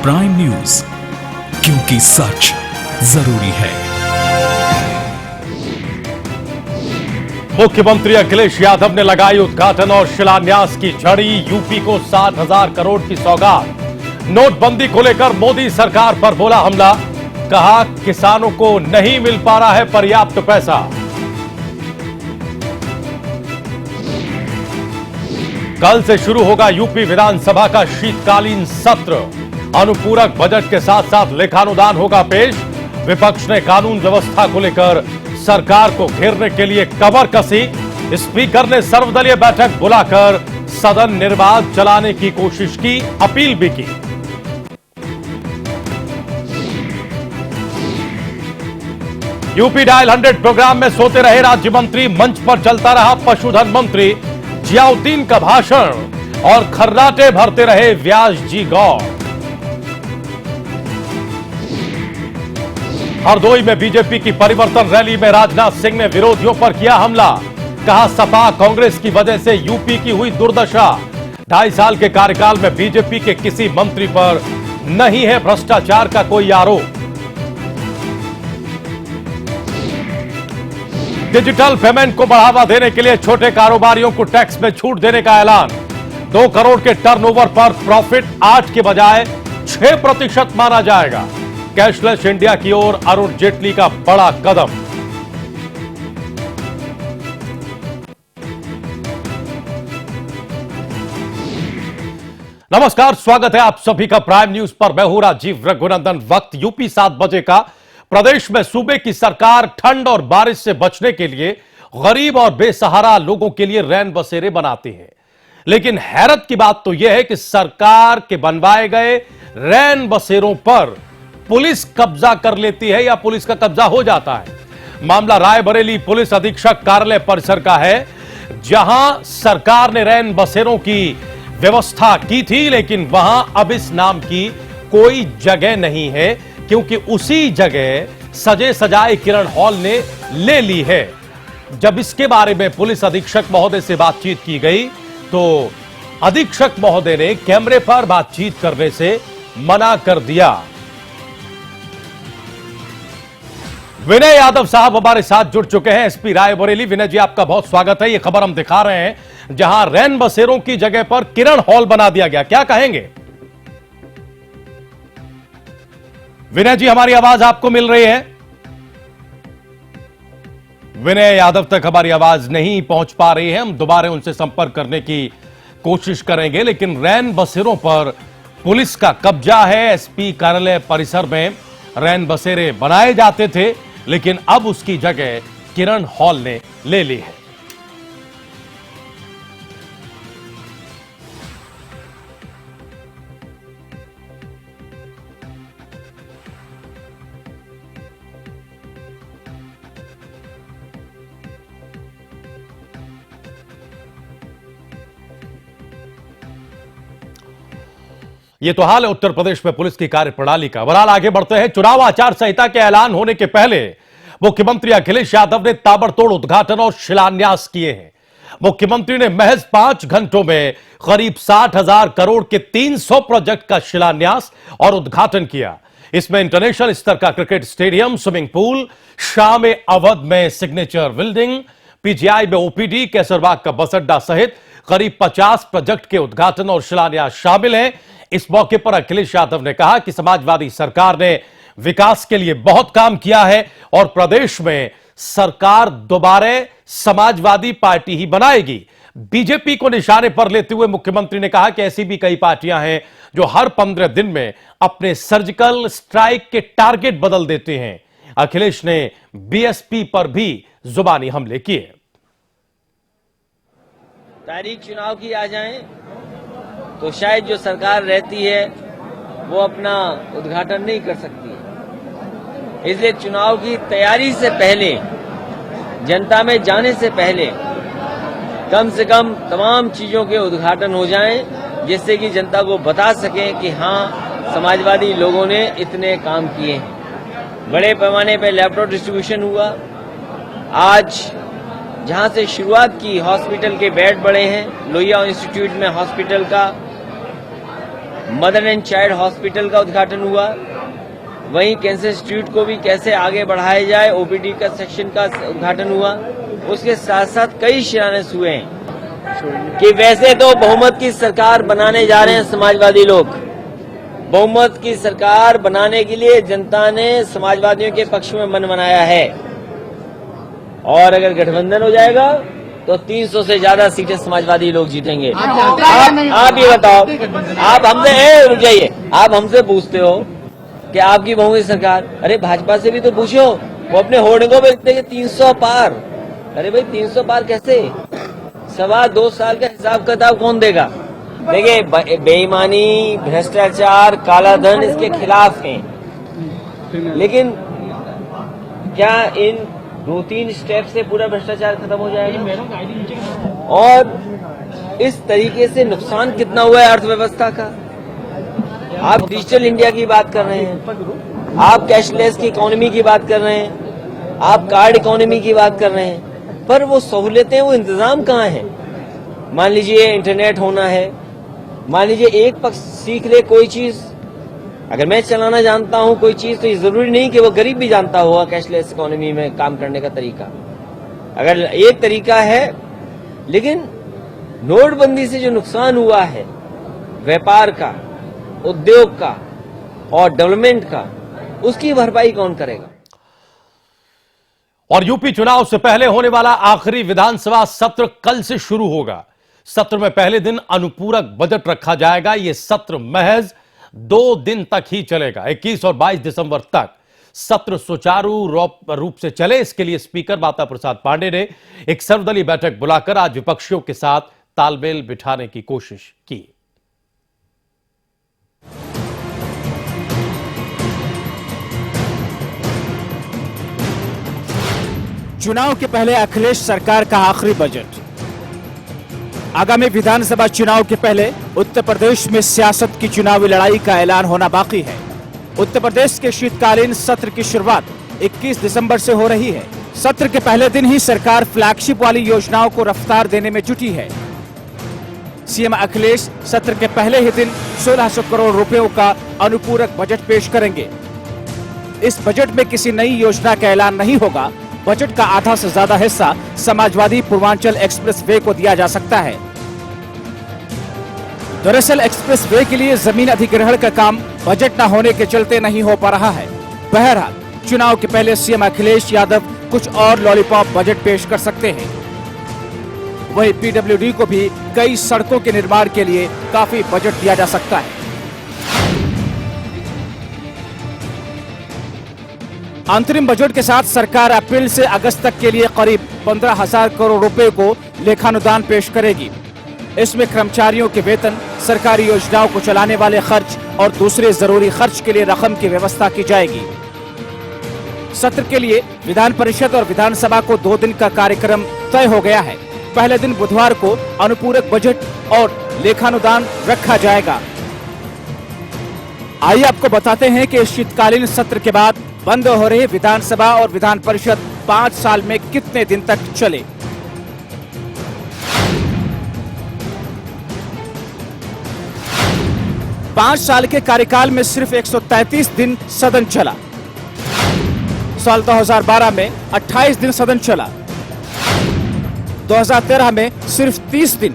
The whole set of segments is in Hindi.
प्राइम न्यूज, क्योंकि सच जरूरी है। मुख्यमंत्री अखिलेश यादव ने लगाई उद्घाटन और शिलान्यास की झड़ी। यूपी को 7,000 करोड़ की सौगात। नोटबंदी को लेकर मोदी सरकार पर बोला हमला। कहा किसानों को नहीं मिल पा रहा है पर्याप्त पैसा। कल से शुरू होगा यूपी विधानसभा का शीतकालीन सत्र। अनुपूरक बजट के साथ साथ लेखानुदान होगा पेश। विपक्ष ने कानून व्यवस्था को लेकर सरकार को घेरने के लिए कमर कसी। स्पीकर ने सर्वदलीय बैठक बुलाकर सदन निर्बाध चलाने की कोशिश की, अपील भी की। यूपी डायल 100 प्रोग्राम में सोते रहे राज्य मंत्री। मंच पर चलता रहा पशुधन मंत्री जियाउद्दीन का भाषण और खर्राटे भरते रहे व्यास जी गौर। हरदोई में बीजेपी की परिवर्तन रैली में राजनाथ सिंह ने विरोधियों पर किया हमला। कहा सपा कांग्रेस की वजह से यूपी की हुई दुर्दशा। 2.5 साल के कार्यकाल में बीजेपी के किसी मंत्री पर नहीं है भ्रष्टाचार का कोई आरोप। डिजिटल पेमेंट को बढ़ावा देने के लिए छोटे कारोबारियों को टैक्स में छूट देने का ऐलान। 2 करोड़ के टर्नओवर पर प्रॉफिट 8 के बजाय 6% माना जाएगा। कैशलेस इंडिया की ओर अरुण जेटली का बड़ा कदम। नमस्कार, स्वागत है आप सभी का प्राइम न्यूज पर। मैं हूं राजीव रघुनंदन। वक्त यूपी 7 बजे का। प्रदेश में सूबे की सरकार ठंड और बारिश से बचने के लिए गरीब और बेसहारा लोगों के लिए रैन बसेरे बनाती है। लेकिन हैरत की बात तो यह है कि सरकार के बनवाए गए रैन बसेरों पर पुलिस कब्जा कर लेती है या पुलिस का कब्जा हो जाता है। मामला रायबरेली पुलिस अधीक्षक कार्यालय परिसर का है, जहां सरकार ने रैन बसेरों की व्यवस्था की थी, लेकिन वहां अब इस नाम की कोई जगह नहीं है, क्योंकि उसी जगह सजे सजाए किरण हॉल ने ले ली है। जब इसके बारे में पुलिस अधीक्षक महोदय से बातचीत की गई तो अधीक्षक महोदय ने कैमरे पर बातचीत करने से मना कर दिया। विनय यादव साहब हमारे साथ जुड़ चुके हैं, एसपी रायबरेली। विनय जी, आपका बहुत स्वागत है। यह खबर हम दिखा रहे हैं जहां रैन बसेरों की जगह पर किरण हॉल बना दिया गया, क्या कहेंगे? विनय जी, हमारी आवाज आपको मिल रही है? विनय यादव तक हमारी आवाज नहीं पहुंच पा रही है। हम दोबारा उनसे संपर्क करने की कोशिश करेंगे। लेकिन रैन बसेरों पर पुलिस का कब्जा है। एसपी कार्यालय परिसर में रैन बसेरे बनाए जाते थे, लेकिन अब उसकी जगह किरण हॉल ने ले ली है। ये तो हाल है उत्तर प्रदेश में पुलिस की कार्यप्रणाली का। बहरहाल आगे बढ़ते हैं। चुनाव आचार संहिता के ऐलान होने के पहले मुख्यमंत्री अखिलेश यादव ने ताबड़तोड़ उद्घाटन और शिलान्यास किए हैं। मुख्यमंत्री ने महज 5 घंटों में करीब 60,000 करोड़ के 300 प्रोजेक्ट का शिलान्यास और उद्घाटन किया। इसमें इंटरनेशनल स्तर का क्रिकेट स्टेडियम, स्विमिंग पूल, शाम अवध में सिग्नेचर बिल्डिंग, पीजीआई में ओपीडी, कैसरबाग का बस अड्डा सहित करीब 50 प्रोजेक्ट के उद्घाटन और शिलान्यास शामिल हैं। इस मौके पर अखिलेश यादव ने कहा कि समाजवादी सरकार ने विकास के लिए बहुत काम किया है और प्रदेश में सरकार दोबारा समाजवादी पार्टी ही बनाएगी। बीजेपी को निशाने पर लेते हुए मुख्यमंत्री ने कहा कि ऐसी भी कई पार्टियां हैं जो हर 15 दिन में अपने सर्जिकल स्ट्राइक के टारगेट बदल देते हैं। अखिलेश ने बीएसपी पर भी जुबानी हमले किए। तारीख चुनाव की आ जाए तो शायद जो सरकार रहती है वो अपना उद्घाटन नहीं कर सकती है। इसलिए चुनाव की तैयारी से पहले, जनता में जाने से पहले कम से कम तमाम चीजों के उद्घाटन हो जाएं, जिससे कि जनता को बता सकें कि हाँ, समाजवादी लोगों ने इतने काम किए हैं। बड़े पैमाने पर लैपटॉप डिस्ट्रीब्यूशन हुआ। आज जहां से शुरुआत की, हॉस्पिटल के बेड बढ़े हैं। लोहिया इंस्टीट्यूट में हॉस्पिटल का मदर एंड चाइल्ड हॉस्पिटल का उद्घाटन हुआ, वहीं कैंसर इंस्टीट्यूट को भी कैसे आगे बढ़ाया जाए, ओपीडी का सेक्शन का उद्घाटन हुआ। उसके साथ साथ कई शिलान्यास हुए हैं कि वैसे तो बहुमत की सरकार बनाने जा रहे हैं समाजवादी लोग। बहुमत की सरकार बनाने के लिए जनता ने समाजवादियों के पक्ष में मन बनाया है, और अगर गठबंधन हो जाएगा तो 300 से ज्यादा सीटें समाजवादी लोग जीतेंगे। आप ये बताओ, आप हमसे रुक जाइए, आप हमसे पूछते हो कि आपकी बहुमत सरकार, अरे भाजपा से भी तो पूछो, वो अपने होर्डिंगों पे लिखते हैं 300 पार। अरे भाई 300 पार कैसे? 2.25 साल का हिसाब किताब कौन देगा? देखिए, बेईमानी, भ्रष्टाचार, काला धन इसके खिलाफ हैं, लेकिन क्या इन 2-3 स्टेप से पूरा भ्रष्टाचार खत्म हो जाएगा? और इस तरीके से नुकसान कितना हुआ है अर्थव्यवस्था का? आप डिजिटल इंडिया की बात कर रहे हैं, आप कैशलेस की इकोनॉमी की बात कर रहे हैं, आप कार्ड इकोनॉमी की बात कर रहे हैं, पर वो सहूलियतें, वो इंतजाम कहाँ है? मान लीजिए इंटरनेट होना है, मान लीजिए एक पक्ष सीख ले कोई चीज, अगर मैं चलाना जानता हूं कोई चीज, तो ये जरूरी नहीं कि वो गरीब भी जानता होगा कैशलेस इकोनॉमी में काम करने का तरीका। अगर एक तरीका है, लेकिन नोटबंदी से जो नुकसान हुआ है व्यापार का, उद्योग का और डेवलपमेंट का, उसकी भरपाई कौन करेगा? और यूपी चुनाव से पहले होने वाला आखिरी विधानसभा सत्र कल से शुरू होगा। सत्र में पहले दिन अनुपूरक बजट रखा जाएगा। यह सत्र महज 2 दिन तक ही चलेगा। 21 और 22 दिसंबर तक सत्र सुचारू रूप से चले, इसके लिए स्पीकर माता प्रसाद पांडे ने एक सर्वदलीय बैठक बुलाकर आज विपक्षियों के साथ तालमेल बिठाने की कोशिश की। चुनाव के पहले अखिलेश सरकार का आखिरी बजट। आगामी विधानसभा चुनाव के पहले उत्तर प्रदेश में सियासत की चुनावी लड़ाई का ऐलान होना बाकी है। उत्तर प्रदेश के शीतकालीन सत्र की शुरुआत 21 दिसंबर से हो रही है। सत्र के पहले दिन ही सरकार फ्लैगशिप वाली योजनाओं को रफ्तार देने में जुटी है। सीएम अखिलेश सत्र के पहले ही दिन 1600 करोड़ रुपयों का अनुपूरक बजट पेश करेंगे। इस बजट में किसी नई योजना का ऐलान नहीं होगा। बजट का आधा से ज्यादा हिस्सा समाजवादी पूर्वांचल एक्सप्रेस वे को दिया जा सकता है। दरअसल एक्सप्रेस वे के लिए जमीन अधिग्रहण का काम बजट न होने के चलते नहीं हो पा रहा है। बहरहाल चुनाव के पहले सीएम अखिलेश यादव कुछ और लॉलीपॉप बजट पेश कर सकते हैं। वहीं पीडब्ल्यूडी को भी कई सड़कों के निर्माण के लिए काफी बजट दिया जा सकता है। अंतरिम बजट के साथ सरकार अप्रैल से अगस्त तक के लिए करीब 15,000 करोड़ रुपए को लेखानुदान पेश करेगी। इसमें कर्मचारियों के वेतन, सरकारी योजनाओं को चलाने वाले खर्च और दूसरे जरूरी खर्च के लिए रकम की व्यवस्था की जाएगी। सत्र के लिए विधान परिषद और विधानसभा को 2 दिन का कार्यक्रम तय हो गया है। पहले दिन बुधवार को अनुपूरक बजट और लेखानुदान रखा जाएगा। आइए आपको बताते हैं कि शीतकालीन सत्र के बाद बंद हो रही विधानसभा और विधान परिषद 5 साल में कितने दिन तक चले। पांच साल के कार्यकाल में सिर्फ 133 दिन सदन चला। साल 2012 में 28 दिन सदन चला। 2013 में सिर्फ 30 दिन।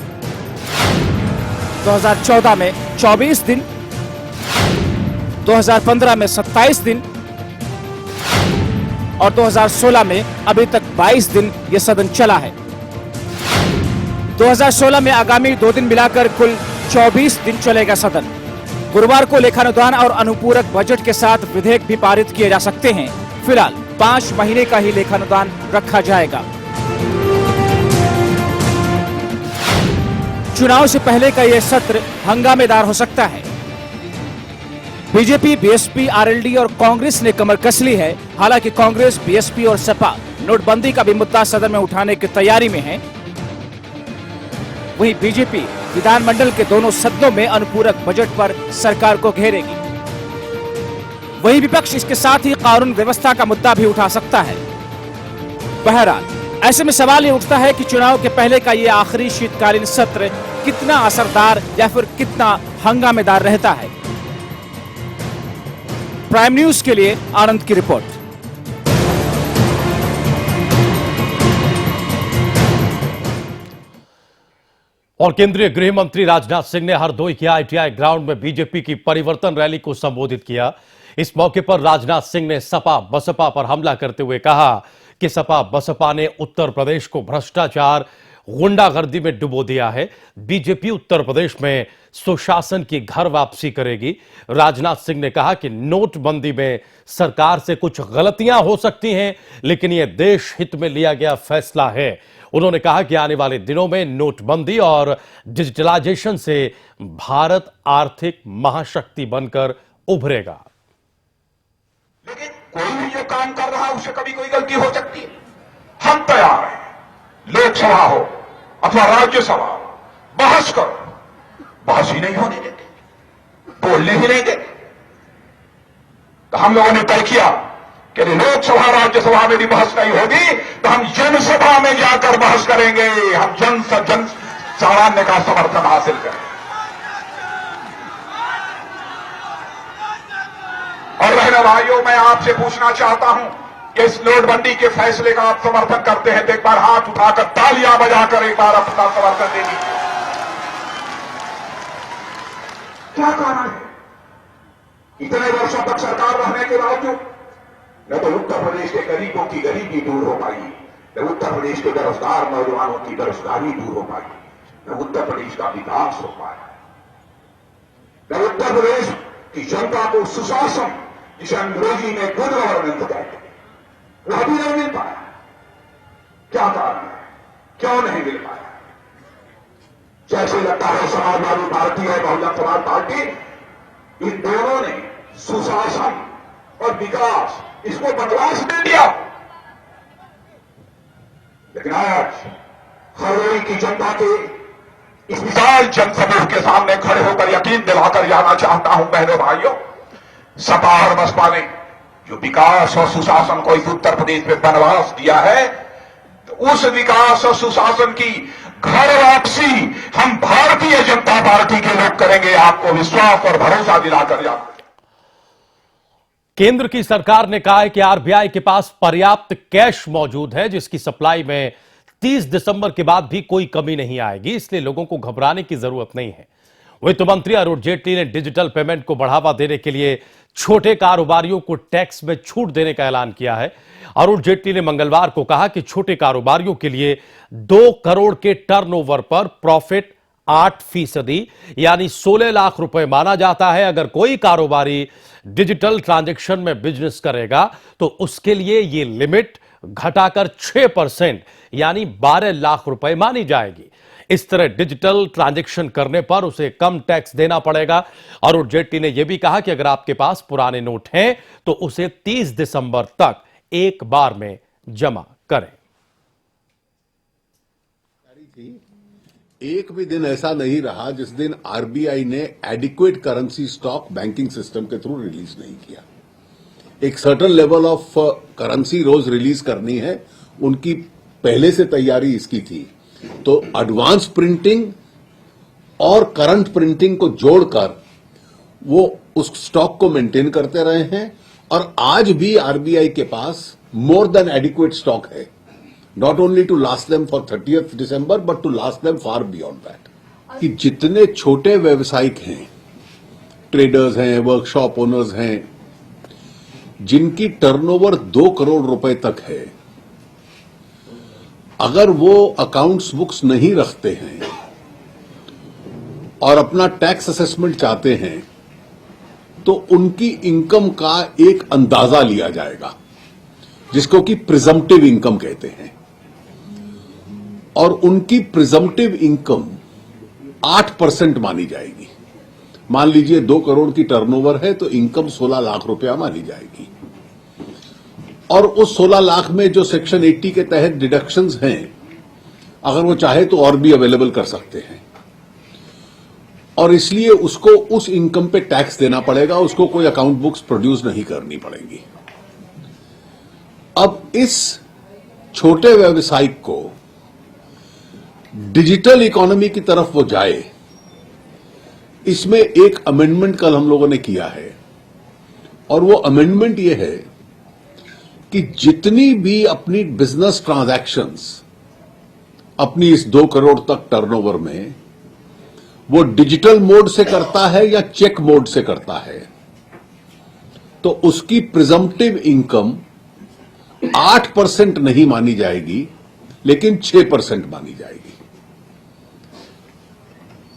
2014 में 24 दिन। 2015 में 27 दिन और 2016 में अभी तक 22 दिन ये सदन चला है। 2016 में आगामी 2 दिन मिलाकर कुल 24 दिन चलेगा सदन। गुरुवार को लेखानुदान और अनुपूरक बजट के साथ विधेयक भी पारित किए जा सकते हैं। फिलहाल 5 महीने का ही लेखानुदान रखा जाएगा। चुनाव से पहले का यह सत्र हंगामेदार हो सकता है। बीजेपी, बीएसपी, आरएलडी और कांग्रेस ने कमर कस ली है। हालांकि कांग्रेस, बीएसपी और सपा नोटबंदी का भी मुद्दा सदन में उठाने की तैयारी में है। वहीं बीजेपी विधानमंडल के दोनों सदनों में अनुपूरक बजट पर सरकार को घेरेगी। वहीं विपक्ष इसके साथ ही कानून व्यवस्था का मुद्दा भी उठा सकता है। बहरहाल ऐसे में सवाल ये उठता है कि चुनाव के पहले का ये आखिरी शीतकालीन सत्र कितना असरदार या फिर कितना हंगामेदार रहता है। प्राइम न्यूज के लिए आनंद की रिपोर्ट। और केंद्रीय गृह मंत्री राजनाथ सिंह ने हरदोई के आईटीआई ग्राउंड में बीजेपी की परिवर्तन रैली को संबोधित किया। इस मौके पर राजनाथ सिंह ने सपा बसपा पर हमला करते हुए कहा कि सपा बसपा ने उत्तर प्रदेश को भ्रष्टाचार गुंडागर्दी में डुबो दिया है। बीजेपी उत्तर प्रदेश में सुशासन की घर वापसी करेगी। राजनाथ सिंह ने कहा कि नोटबंदी में सरकार से कुछ गलतियां हो सकती हैं, लेकिन यह देश हित में लिया गया फैसला है। उन्होंने कहा कि आने वाले दिनों में नोटबंदी और डिजिटलाइजेशन से भारत आर्थिक महाशक्ति बनकर उभरेगा। लेकिन कोई भी जो काम कर रहा है उससे कभी कोई गलती हो सकती है। हम तैयार हैं, लोकसभा हो अथवा राज्यसभा, बहस करो, बहस ही नहीं होने देते, बोलने ही नहीं देते। तो हम लोगों ने तय किया कि लोकसभा राज्यसभा में भी बहस नहीं होगी तो हम जनसभा में जाकर बहस करेंगे, हम जन सामान्य का समर्थन हासिल करेंगे। और बहनों भाइयों, मैं आपसे पूछना चाहता हूं कि इस नोटबंदी के फैसले का आप समर्थन करते हैं तो एक बार हाथ उठाकर तालियां बजाकर एक बार अपना समर्थन दे दीजिए। क्या कारण है? इतने वर्षों तक सरकार रहने के बावजूद न तो उत्तर प्रदेश के गरीबों की गरीबी दूर हो पाई, न उत्तर प्रदेश के बेरोजगार नौजवानों की बेरोजगारी दूर हो पाई, न उत्तर प्रदेश का विकास हो पाया, न उत्तर प्रदेश की जनता को सुशासन, जिसे अंग्रेजी में गुड गवर्नेंस कहते हैं, वह भी नहीं मिल पाया। क्या कारण है? क्यों नहीं मिल पाया? जैसे लगता है समाजवादी पार्टी और बहुजन समाज पार्टी, इन दोनों ने सुशासन और विकास इसको बदलाव दे दिया। लेकिन आज हरदोई की जनता के इस विशाल जनसमूह के सामने खड़े होकर यकीन दिलाकर जाना चाहता हूं, बहनों भाइयों, सपा और बसपा ने जो विकास और सुशासन को इस उत्तर प्रदेश में बनवास दिया है, तो उस विकास और सुशासन की घर वापसी हम भारतीय जनता पार्टी के लोग करेंगे। आपको विश्वास और भरोसा दिलाकर जाते। केंद्र की सरकार ने कहा है कि आरबीआई के पास पर्याप्त कैश मौजूद है, जिसकी सप्लाई में 30 दिसंबर के बाद भी कोई कमी नहीं आएगी, इसलिए लोगों को घबराने की जरूरत नहीं है। वित्त मंत्री अरुण जेटली ने डिजिटल पेमेंट को बढ़ावा देने के लिए छोटे कारोबारियों को टैक्स में छूट देने का ऐलान किया है। अरुण जेटली ने मंगलवार को कहा कि छोटे कारोबारियों के लिए 2 करोड़ के टर्नओवर पर प्रॉफिट 8% यानी 16 लाख रुपए माना जाता है। अगर कोई कारोबारी डिजिटल ट्रांजैक्शन में बिजनेस करेगा तो उसके लिए यह लिमिट घटाकर 6% यानी 12 लाख रुपए मानी जाएगी। इस तरह डिजिटल ट्रांजैक्शन करने पर उसे कम टैक्स देना पड़ेगा। अरुण जेटली ने यह भी कहा कि अगर आपके पास पुराने नोट हैं तो उसे 30 दिसंबर तक एक बार में जमा करें। एक भी दिन ऐसा नहीं रहा जिस दिन आरबीआई ने adequate currency stock banking system के थ्रू रिलीज नहीं किया। एक सर्टेन लेवल ऑफ करेंसी रोज रिलीज करनी है, उनकी पहले से तैयारी इसकी थी। तो एडवांस प्रिंटिंग और करंट प्रिंटिंग को जोड़कर वो उस स्टॉक को मेंटेन करते रहे हैं और आज भी आरबीआई के पास मोर देन एडिक्वेट स्टॉक है, not only to last them for 30th December but to last them far beyond that. कि जितने छोटे व्यवसायिक हैं, ट्रेडर्स हैं, वर्कशॉप ओनर्स हैं, जिनकी टर्नओवर 2 करोड़ रुपए तक है, अगर वो अकाउंट्स बुक्स नहीं रखते हैं और अपना टैक्स असेसमेंट चाहते हैं तो उनकी इनकम का एक अंदाजा लिया जाएगा, जिसको कि प्रिजम्पटिव इनकम कहते हैं। और उनकी प्रिजम्पटिव इनकम 8% मानी जाएगी। मान लीजिए 2 करोड़ की टर्नओवर है तो इनकम 16 लाख रुपया मानी जाएगी। और उस 16 लाख में जो सेक्शन 80 के तहत डिडक्शंस हैं, अगर वो चाहे तो और भी अवेलेबल कर सकते हैं। और इसलिए उसको उस इनकम पे टैक्स देना पड़ेगा, उसको कोई अकाउंट बुक्स प्रोड्यूस नहीं करनी पड़ेगी। अब इस छोटे व्यवसायिक को डिजिटल इकोनॉमी की तरफ वो जाए, इसमें एक अमेंडमेंट कल हम लोगों ने किया है और वो अमेंडमेंट ये है कि जितनी भी अपनी बिजनेस ट्रांजैक्शंस अपनी इस 2 करोड़ तक टर्नओवर में वो डिजिटल मोड से करता है या चेक मोड से करता है, तो उसकी प्रिजम्पटिव इनकम 8% नहीं मानी जाएगी, लेकिन 6% मानी जाएगी।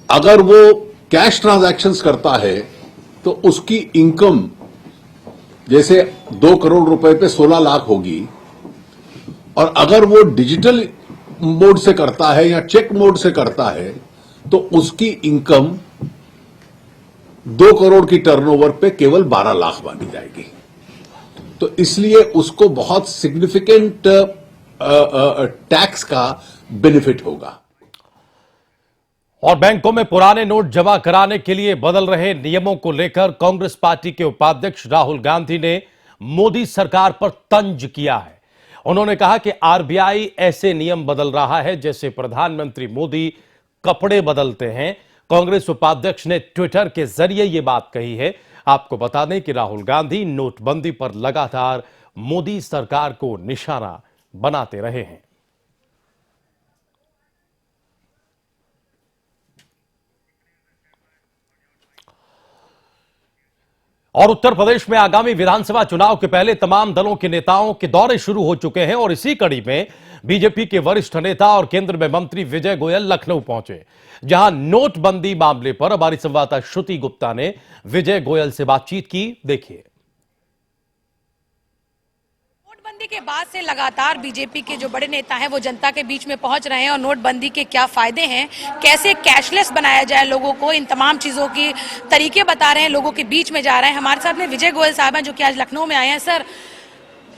अगर वो कैश ट्रांजैक्शंस करता है तो उसकी इनकम जैसे 2 करोड़ रुपए पे 16 लाख होगी, और अगर वो डिजिटल मोड से करता है या चेक मोड से करता है तो उसकी इनकम 2 करोड़ की टर्नओवर पे केवल 12 लाख मानी जाएगी। तो इसलिए उसको बहुत सिग्निफिकेंट टैक्स का बेनिफिट होगा। और बैंकों में पुराने नोट जमा कराने के लिए बदल रहे नियमों को लेकर कांग्रेस पार्टी के उपाध्यक्ष राहुल गांधी ने मोदी सरकार पर तंज किया है। उन्होंने कहा कि आरबीआई ऐसे नियम बदल रहा है जैसे प्रधानमंत्री मोदी कपड़े बदलते हैं। कांग्रेस उपाध्यक्ष ने ट्विटर के जरिए यह बात कही है। आपको बता दें कि राहुल गांधी नोटबंदी पर लगातार मोदी सरकार को निशाना बनाते रहे हैं। और उत्तर प्रदेश में आगामी विधानसभा चुनाव के पहले तमाम दलों के नेताओं के दौरे शुरू हो चुके हैं और इसी कड़ी में बीजेपी के वरिष्ठ नेता और केंद्र में मंत्री विजय गोयल लखनऊ पहुंचे, जहां नोटबंदी मामले पर हमारी संवाददाता श्रुति गुप्ता ने विजय गोयल से बातचीत की। देखिए। नोटबंदी के बाद से लगातार बीजेपी के जो बड़े नेता हैं वो जनता के बीच में पहुंच रहे हैं और नोटबंदी के क्या फायदे हैं, कैसे कैशलेस बनाया जाए लोगों को, इन तमाम चीजों की तरीके बता रहे हैं, लोगों के बीच में जा रहे हैं। हमारे साथ में विजय गोयल साहब हैं जो कि आज लखनऊ में आए हैं। सर,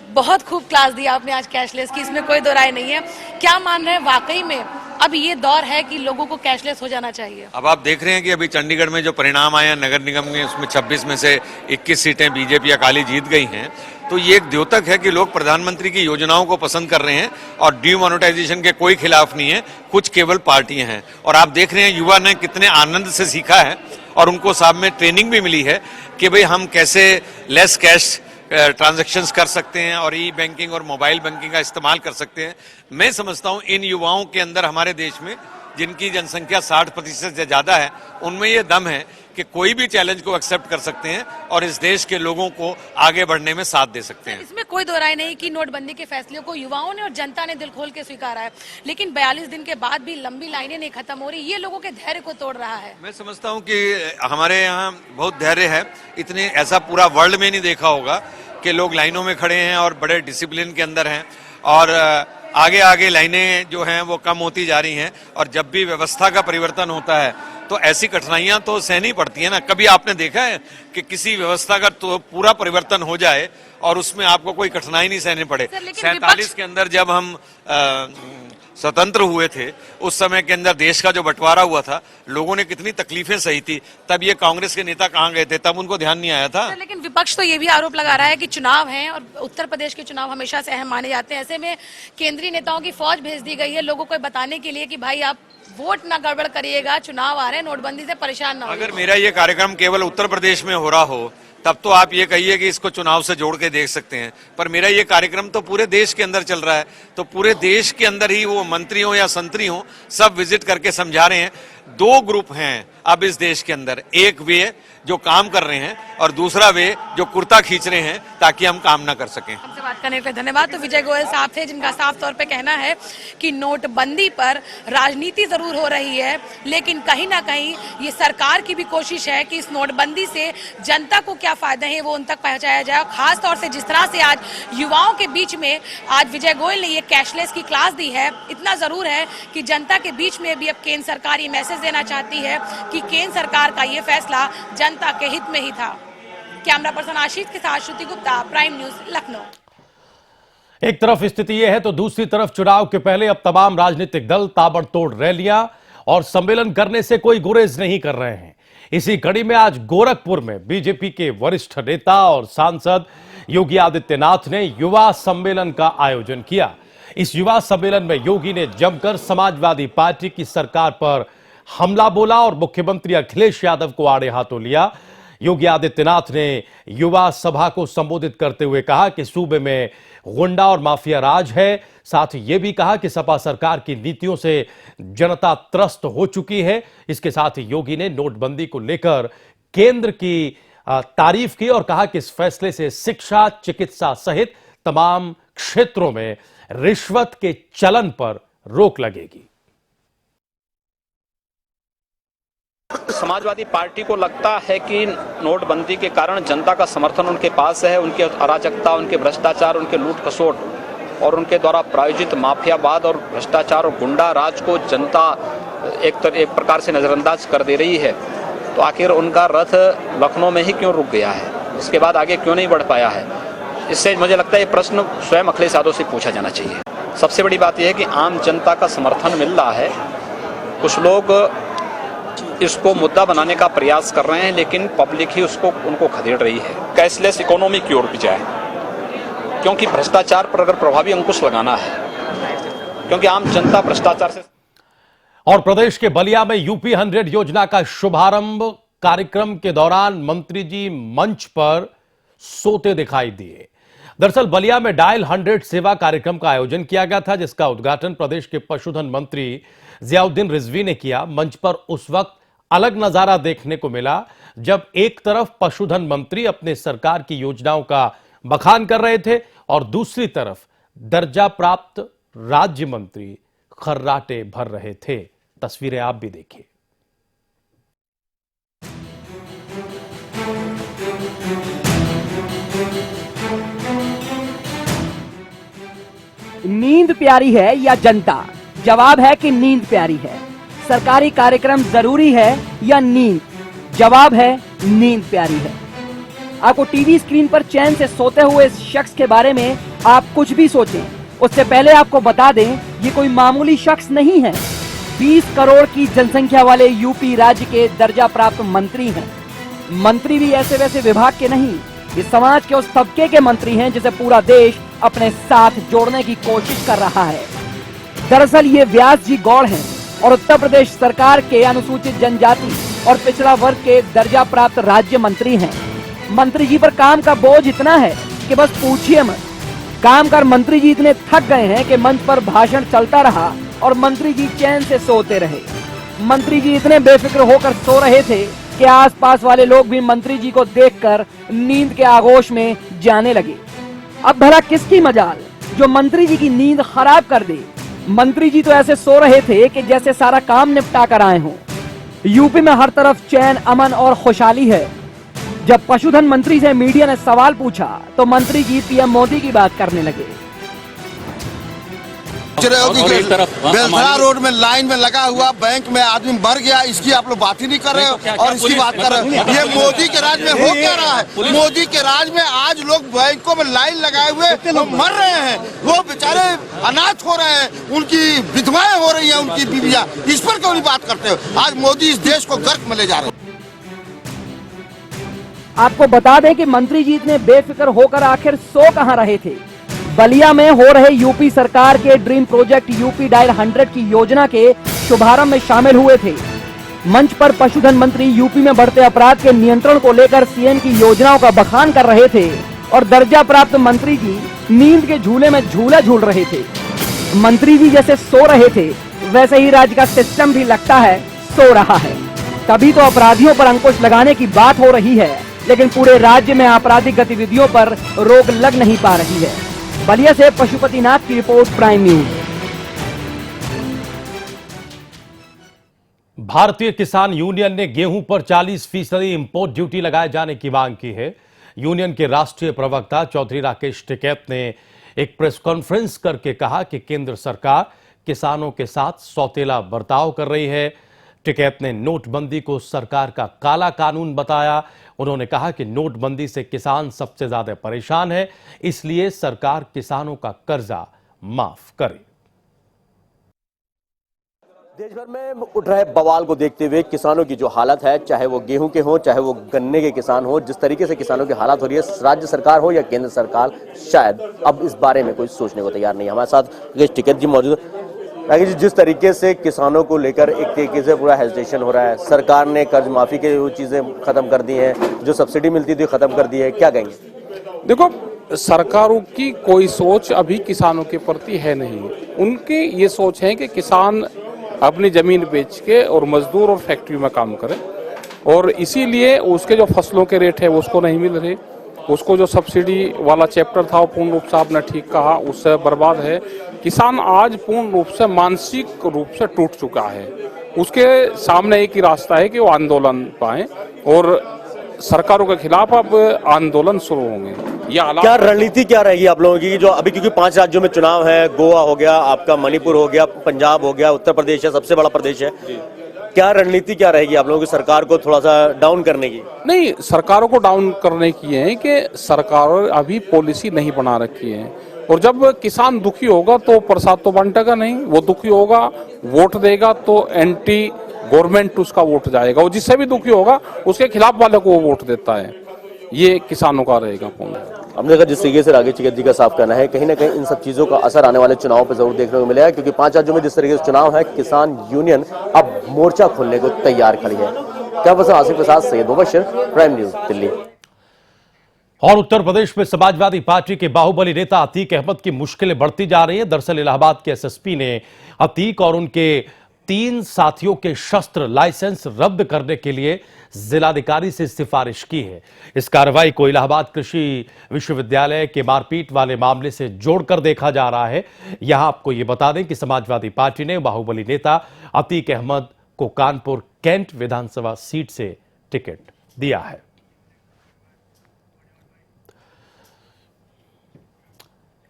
बहुत खूब क्लास दिया आपने आज कैशलेस की, इसमें कोई दो राय नहीं है। क्या मान रहे हैं वाकई में अब ये दौर है कि लोगों को कैशलेस हो जाना चाहिए? अब आप देख रहे हैं कि अभी चंडीगढ़ में जो परिणाम आए हैं नगर निगम में, उसमें 26 में से 21 सीटें बीजेपी अकाली जीत गई हैं। तो ये एक द्योतक है कि लोग प्रधानमंत्री की योजनाओं को पसंद कर रहे हैं और डीमोनेटाइजेशन के कोई खिलाफ नहीं है, कुछ केवल पार्टियां हैं। और आप देख रहे हैं युवा ने कितने आनंद से सीखा है और उनको साथ में ट्रेनिंग भी मिली है कि भाई हम कैसे लेस कैश ट्रांजैक्शंस कर सकते हैं और ई बैंकिंग और मोबाइल बैंकिंग का इस्तेमाल कर सकते हैं। मैं समझता हूं इन युवाओं के अंदर हमारे देश में, जिनकी जनसंख्या 60% से ज्यादा है, उनमें ये दम है कि कोई भी चैलेंज को एक्सेप्ट कर सकते हैं और इस देश के लोगों को आगे बढ़ने में साथ दे सकते हैं। इसमें कोई दो राय नहीं कि नोटबंदी के फैसले को युवाओं ने और जनता ने दिल खोल के स्वीकारा है, लेकिन 42 दिन के बाद भी लंबी लाइनें नहीं खत्म हो रही, ये लोगों के धैर्य को तोड़ रहा है। मैं समझता हूं कि हमारे यहाँ बहुत धैर्य है। इतने ऐसा पूरा वर्ल्ड में नहीं देखा होगा कि लोग लाइनों में खड़े हैं और बड़े डिसिप्लिन के अंदर हैं और आगे आगे लाइनें जो हैं वो कम होती जा रही हैं। और जब भी व्यवस्था का परिवर्तन होता है तो ऐसी कठिनाइयां तो सहनी पड़ती है ना। कभी आपने देखा है कि किसी व्यवस्था का तो पूरा परिवर्तन हो जाए और उसमें आपको कोई कठिनाई नहीं सहनी पड़े? 47 के अंदर जब हम स्वतंत्र हुए थे, उस समय के अंदर देश का जो बंटवारा हुआ था, लोगों ने कितनी तकलीफें सही थी। तब ये कांग्रेस के नेता कहाँ गए थे? तब उनको ध्यान नहीं आया था। लेकिन विपक्ष तो ये भी आरोप लगा रहा है कि चुनाव हैं और उत्तर प्रदेश के चुनाव हमेशा से अहम माने जाते हैं। ऐसे में केंद्रीय नेताओं की फौज भेज दी गई है लोगों को बताने के लिए कि भाई आप वोट ना गड़बड़ करिएगा, चुनाव आ रहे हैं, नोटबंदी से परेशान ना हो। अगर मेरा ये कार्यक्रम केवल उत्तर प्रदेश में हो रहा हो तब तो आप ये कहिए कि इसको चुनाव से जोड़ के देख सकते हैं, पर मेरा ये कार्यक्रम तो पूरे देश के अंदर चल रहा है। तो पूरे देश के अंदर ही वो मंत्री हो या संतरी हो, सब विजिट करके समझा रहे हैं। 2 ग्रुप हैं अब इस देश के अंदर, एक वे जो काम कर रहे हैं और दूसरा वे जो कुर्ता खींच रहे हैं ताकि हम काम ना कर सकें। हमसे बात करने के लिए धन्यवाद। तो विजय गोयल साहब थे जिनका साफ तौर पे कहना है कि नोटबंदी पर राजनीति जरूर हो रही है, लेकिन कहीं ना कहीं ये सरकार की भी कोशिश है कि इस नोटबंदी से जनता को क्या फायदे हैं वो उन तक पहुंचाया जाए। खास तौर से जिस तरह से आज युवाओं के बीच में आज विजय गोयल ने ये कैशलेस की क्लास दी है, इतना जरूर है कि जनता के बीच में भी अब केंद्र सरकार ये मैसेज देना चाहती है कि केंद्र सरकार का ये फैसला जनता के हित में ही था। कैमरा पर्सन आशीष के साथ श्रुति गुप्ता, प्राइम न्यूज, लखनऊ। एक तरफ स्थिति यह है तो दूसरी तरफ चुनाव के पहले अब तमाम राजनीतिक दल ताबड़तोड़ रैलियां और सम्मेलन करने से कोई गुरेज नहीं कर रहे हैं। इसी कड़ी में आज गोरखपुर में बीजेपी के वरिष्ठ नेता और सांसद योगी आदित्यनाथ ने युवा सम्मेलन का आयोजन किया। इस युवा सम्मेलन में योगी ने जमकर समाजवादी पार्टी की सरकार पर हमला बोला और मुख्यमंत्री अखिलेश यादव को आड़े हाथों लिया। योगी आदित्यनाथ ने युवा सभा को संबोधित करते हुए कहा कि सूबे में गुंडा और माफिया राज है। साथ ही यह भी कहा कि सपा सरकार की नीतियों से जनता त्रस्त हो चुकी है। इसके साथ ही योगी ने नोटबंदी को लेकर केंद्र की तारीफ की और कहा कि इस फैसले से शिक्षा, चिकित्सा सहित तमाम क्षेत्रों में रिश्वत के चलन पर रोक लगेगी। समाजवादी पार्टी को लगता है कि नोटबंदी के कारण जनता का समर्थन उनके पास है, उनके अराजकता, उनके भ्रष्टाचार, उनके लूट खसोट और उनके द्वारा प्रायोजित माफियावाद और भ्रष्टाचार और गुंडा राज को जनता एक प्रकार से नजरअंदाज कर दे रही है। तो आखिर उनका रथ लखनऊ में ही क्यों रुक गया है, इसके बाद आगे क्यों नहीं बढ़ पाया है? इससे मुझे लगता है ये प्रश्न स्वयं अखिलेश यादव से पूछा जाना चाहिए। सबसे बड़ी बात यह है कि आम जनता का समर्थन मिल रहा है। कुछ लोग इसको मुद्दा बनाने का प्रयास कर रहे हैं, लेकिन पब्लिक ही उनको खदेड़ रही है। कैशलेस इकोनॉमी की ओर भी जाए, क्योंकि भ्रष्टाचार पर अगर प्रभावी अंकुश लगाना है, क्योंकि आम जनता भ्रष्टाचार से। और प्रदेश के बलिया में यूपी 100 योजना का शुभारंभ कार्यक्रम के दौरान मंत्री जी मंच पर सोते दिखाई दिए। दरअसल बलिया में डायल 100 सेवा कार्यक्रम का आयोजन किया गया था, जिसका उद्घाटन प्रदेश के पशुधन मंत्री जियाउद्दीन रिजवी ने किया। मंच पर उस वक्त अलग नजारा देखने को मिला जब एक तरफ पशुधन मंत्री अपने सरकार की योजनाओं का बखान कर रहे थे और दूसरी तरफ दर्जा प्राप्त राज्य मंत्री खर्राटे भर रहे थे। तस्वीरें आप भी देखिए। नींद प्यारी है या जनता? जवाब है कि नींद प्यारी है। सरकारी कार्यक्रम जरूरी है या नींद? जवाब है नींद प्यारी है। आपको टीवी स्क्रीन पर चैन से सोते हुए इस शख्स के बारे में आप कुछ भी सोचें, उससे पहले आपको बता दें ये कोई मामूली शख्स नहीं है। 20 करोड़ की जनसंख्या वाले यूपी राज्य के दर्जा प्राप्त मंत्री हैं। मंत्री भी ऐसे वैसे विभाग के नहीं, ये समाज के उस तबके के मंत्री हैं जिसे पूरा देश अपने साथ जोड़ने की कोशिश कर रहा है। दरअसल ये व्यास जी गौड़ हैं और उत्तर प्रदेश सरकार के अनुसूचित जनजाति और पिछड़ा वर्ग के दर्जा प्राप्त राज्य मंत्री हैं। मंत्री जी पर काम का बोझ इतना है कि बस पूछिए मत। काम कर मंत्री जी इतने थक गए हैं कि मंच पर भाषण चलता रहा और मंत्री जी चैन से सोते रहे। मंत्री जी इतने बेफिक्र होकर सो रहे थे कि आसपास वाले लोग भी मंत्री जी को देखकर नींद के आगोश में जाने लगे। अब भला किसकी मजाल जो मंत्री जी की नींद खराब कर दे। मंत्री जी तो ऐसे सो रहे थे कि जैसे सारा काम निपटा कर आए हों। यूपी में हर तरफ चैन, अमन और खुशहाली है। जब पशुधन मंत्री से मीडिया ने सवाल पूछा तो मंत्री जी पीएम मोदी की बात करने लगे। बेलथरा रोड में लाइन में लगा हुआ बैंक में आदमी मर गया, इसकी आप लोग बात ही नहीं कर रहे हो और इसकी बात कर रहे हो। ये मोदी के राज में हो क्या रहा है? मोदी के राज में आज लोग बैंकों में लाइन लगाए हुए मर रहे हैं, वो बेचारे अनाथ हो रहे हैं, उनकी विधवाएं हो रही हैं, उनकी बीवियां। इस पर क्यों नहीं बात करते हो? आज मोदी इस देश को गर्क में ले जा रहे हैं। आपको बता दें कि मंत्री जी इतने बेफिक्र होकर आखिर सो कहां रहे थे। बलिया में हो रहे यूपी सरकार के ड्रीम प्रोजेक्ट यूपी डायल 100 की योजना के शुभारंभ में शामिल हुए थे। मंच पर पशुधन मंत्री यूपी में बढ़ते अपराध के नियंत्रण को लेकर सीएम की योजनाओं का बखान कर रहे थे और दर्जा प्राप्त मंत्री जी नींद के झूले में झूला झूल रहे थे। मंत्री जी जैसे सो रहे थे वैसे ही राज्य का सिस्टम भी लगता है सो रहा है। तभी तो अपराधियों पर अंकुश लगाने की बात हो रही है, लेकिन पूरे राज्य में आपराधिक गतिविधियों पर रोक लग नहीं पा रही है। बलिया से पशुपतिनाथ की रिपोर्ट, प्राइम न्यूज। भारतीय किसान यूनियन ने गेहूं पर 40% इंपोर्ट ड्यूटी लगाए जाने की मांग की है। यूनियन के राष्ट्रीय प्रवक्ता चौधरी राकेश टिकैत ने एक प्रेस कॉन्फ्रेंस करके कहा कि केंद्र सरकार किसानों के साथ सौतेला बर्ताव कर रही है। टिकैत ने नोटबंदी को सरकार का काला कानून बताया। उन्होंने कहा कि नोटबंदी से किसान सबसे ज्यादा परेशान है, इसलिए सरकार किसानों का कर्जा माफ करे। देश भर में उठ रहे बवाल को देखते हुए किसानों की जो हालत है, चाहे वो गेहूं के हो चाहे वो गन्ने के किसान हो, जिस तरीके से किसानों की हालत हो रही है, राज्य सरकार हो या केंद्र सरकार शायद अब इस बारे में कोई सोचने को तैयार नहीं है। हमारे साथ टिकैत जी मौजूद। राकेश जी, जिस तरीके से किसानों को लेकर एक तरीके से पूरा हेजिटेशन हो रहा है, सरकार ने कर्ज माफी के वो चीजें खत्म कर दी हैं, जो सब्सिडी मिलती थी खत्म कर दी है, क्या कहेंगे? देखो, सरकारों की कोई सोच अभी किसानों के प्रति है नहीं। उनकी ये सोच है कि किसान अपनी जमीन बेच के और मजदूर और फैक्ट्री में काम करे, और इसीलिए उसके जो फसलों के रेट है उसको नहीं मिल रहे। उसको जो सब्सिडी वाला चैप्टर था वो पूर्ण रूप से आपने ठीक कहा, उससे बर्बाद है। किसान आज पूर्ण रूप से मानसिक रूप से टूट चुका है। उसके सामने एक ही रास्ता है कि वो आंदोलन पाए, और सरकारों के खिलाफ अब आंदोलन शुरू होंगे। क्या रणनीति क्या रहेगी आप लोगों की, जो अभी क्योंकि 5 राज्यों में चुनाव है, गोवा हो गया, आपका मणिपुर हो गया, पंजाब हो गया, उत्तर प्रदेश है, सबसे बड़ा प्रदेश है, क्या रणनीति क्या रहेगी आप लोगों की सरकार को थोड़ा सा डाउन करने की? नहीं, सरकारों को डाउन करने की है कि सरकार अभी पॉलिसी नहीं बना रखी है, और जब किसान दुखी होगा तो प्रसाद तो बांटेगा नहीं, वो दुखी होगा वोट देगा तो एंटी गवर्नमेंट उसका वोट जाएगा, और जिससे भी दुखी होगा उसके खिलाफ वाले को वो वोट देता है। ये किसानों का रहेगा पूर्ण। हमने देखा जिस तरीके से राकेश टिकैत जी का साफ कहना है, कहीं ना कहीं इन सब चीजों का असर आने वाले चुनाव पर जरूर देखने को मिलेगा, क्योंकि 5 राज्यों में जिस तरीके से चुनाव है, किसान यूनियन अब मोर्चा खोलने को तैयार खड़ी है। क्या बस आसिफ के साथ सैयद मुबश्शिर, प्राइम न्यूज दिल्ली। और उत्तर प्रदेश में समाजवादी पार्टी के बाहुबली नेता अतीक अहमद की मुश्किलें बढ़ती जा रही हैं। दरअसल इलाहाबाद के एसएसपी ने अतीक और उनके 3 साथियों के शस्त्र लाइसेंस रद्द करने के लिए जिलाधिकारी से सिफारिश की है। इस कार्रवाई को इलाहाबाद कृषि विश्वविद्यालय के मारपीट वाले मामले से जोड़कर देखा जा रहा है। यहां आपको यह बता दें कि समाजवादी पार्टी ने बाहुबली नेता अतीक अहमद को कानपुर कैंट विधानसभा सीट से टिकट दिया है।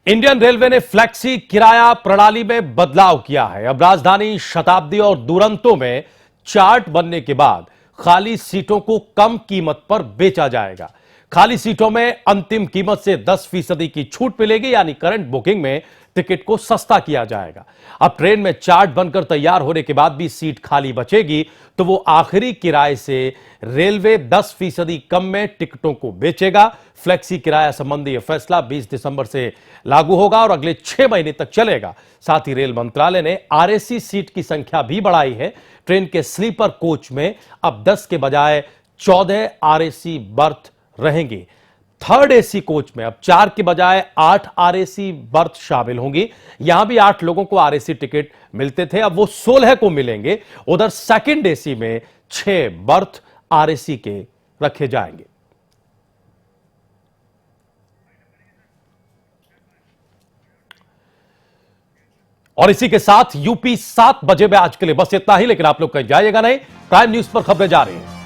इंडियन रेलवे ने फ्लेक्सी किराया प्रणाली में बदलाव किया है। अब राजधानी, शताब्दी और दुरंतो में चार्ट बनने के बाद खाली सीटों को कम कीमत पर बेचा जाएगा। खाली सीटों में अंतिम कीमत से 10% की छूट मिलेगी, यानी करंट बुकिंग में टिकट को सस्ता किया जाएगा। अब ट्रेन में चार्ट बनकर तैयार होने के बाद भी सीट खाली बचेगी तो वो आखिरी किराए से रेलवे 10% कम में टिकटों को बेचेगा। फ्लेक्सी किराया संबंधी यह फैसला 20 दिसंबर से लागू होगा और अगले 6 महीने तक चलेगा। साथ ही रेल मंत्रालय ने आरएसी सीट की संख्या भी बढ़ाई है। ट्रेन के स्लीपर कोच में अब 10 के बजाय 14 आरएसी बर्थ रहेंगी। थर्ड एसी कोच में अब 4 के बजाय 8 आरएसी बर्थ शामिल होंगी। यहां भी 8 लोगों को आरएसी टिकट मिलते थे, अब वो 16 को मिलेंगे। उधर सेकंड एसी में 6 बर्थ आरएसी के रखे जाएंगे। और इसी के साथ यूपी 7 बजे में आज के लिए बस इतना ही, लेकिन आप लोग कहीं जाइएगा नहीं। प्राइम न्यूज पर खबरें जा रही हैं।